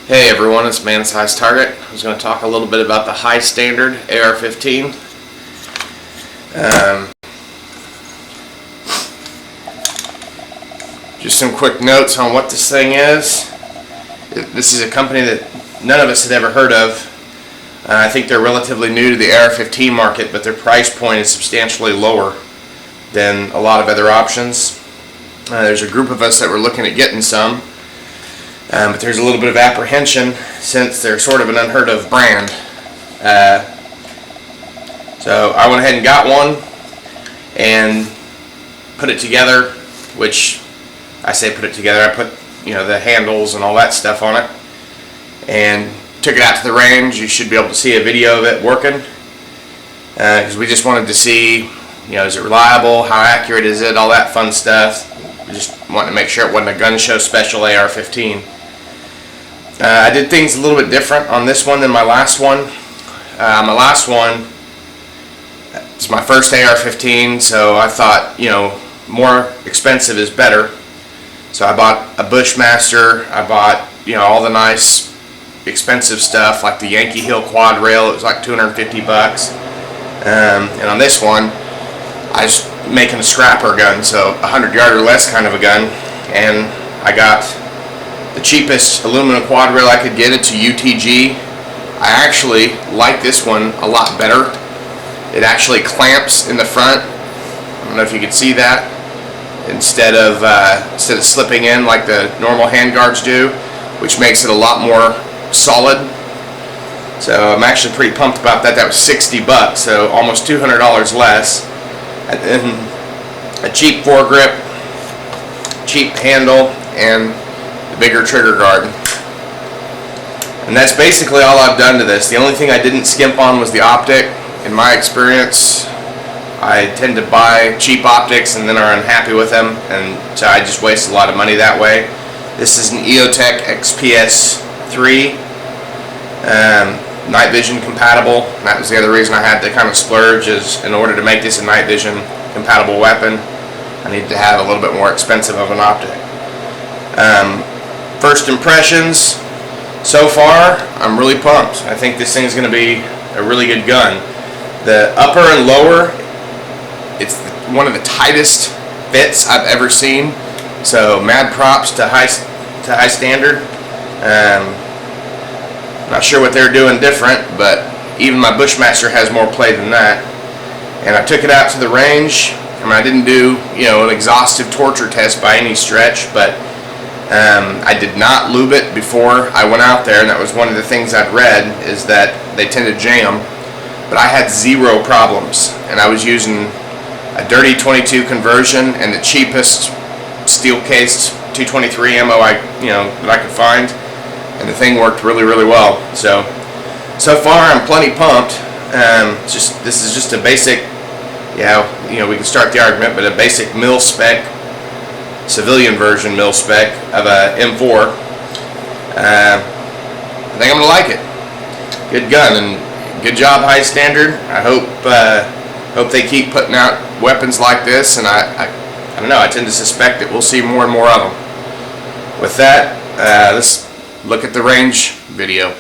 Hey everyone, it's Man Size Target. I was going to talk a little bit about the high standard AR15. Just some quick notes on what this thing is. This is a company that none of us had ever heard of. I think they're relatively new to the AR15 market, but their price point is substantially lower than a lot of other options. There's a group of us that were looking at getting some. But there's a little bit of apprehension since they're sort of an unheard of brand. So I went ahead and got one and put it together, which I say put it together. I put the handles and all that stuff on it and took it out to the range. You should be able to see a video of it working because we just wanted to see, is it reliable, how accurate is it, all that fun stuff. We just wanted to make sure it wasn't a gun show special AR-15. I did things a little bit different on this one than my last one. My last one, it's my first AR-15, so I thought, more expensive is better. So I bought a Bushmaster. I bought, all the nice expensive stuff like the Yankee Hill quad rail. It was like $250. And on this one, I was making a scrapper gun, so 100-yard or less kind of a gun, and I got the cheapest aluminum quad rail I could get. It's a UTG. I actually like this one a lot better. It actually clamps in the front. I don't know if you can see that. Instead of slipping in like the normal handguards do, which makes it a lot more solid. So I'm actually pretty pumped about that. That was $60, so almost $200 less. And then a cheap foregrip, cheap handle, and bigger trigger guard. And that's basically all I've done to this. The only thing I didn't skimp on was the optic. In my experience, I tend to buy cheap optics and then are unhappy with them, and so I just waste a lot of money that way. This is an EOTech XPS 3, night vision compatible. That was the other reason I had to kind of splurge, is in order to make this a night vision compatible weapon, I need to have a little bit more expensive of an optic. First impressions, so far, I'm really pumped. I think this thing is going to be a really good gun. The upper and lower, it's one of the tightest fits I've ever seen. So mad props to high standard. Not sure what they're doing different, but even my Bushmaster has more play than that. And I took it out to the range. I mean, I didn't do an exhaustive torture test by any stretch, but I did not lube it before I went out there, and that was one of the things I'd read, is that they tend to jam. But I had zero problems, and I was using a dirty 22 conversion and the cheapest steel-cased 223 ammo that I could find, and the thing worked really, really well. So far I'm plenty pumped. This is just a basic, we can start the argument, but a basic mil-spec, civilian version mil-spec of a M4. I think I'm gonna like it. Good gun, and good job, high standard. I hope they keep putting out weapons like this, and I don't know, I tend to suspect that we'll see more and more of them. With that, let's look at the range video.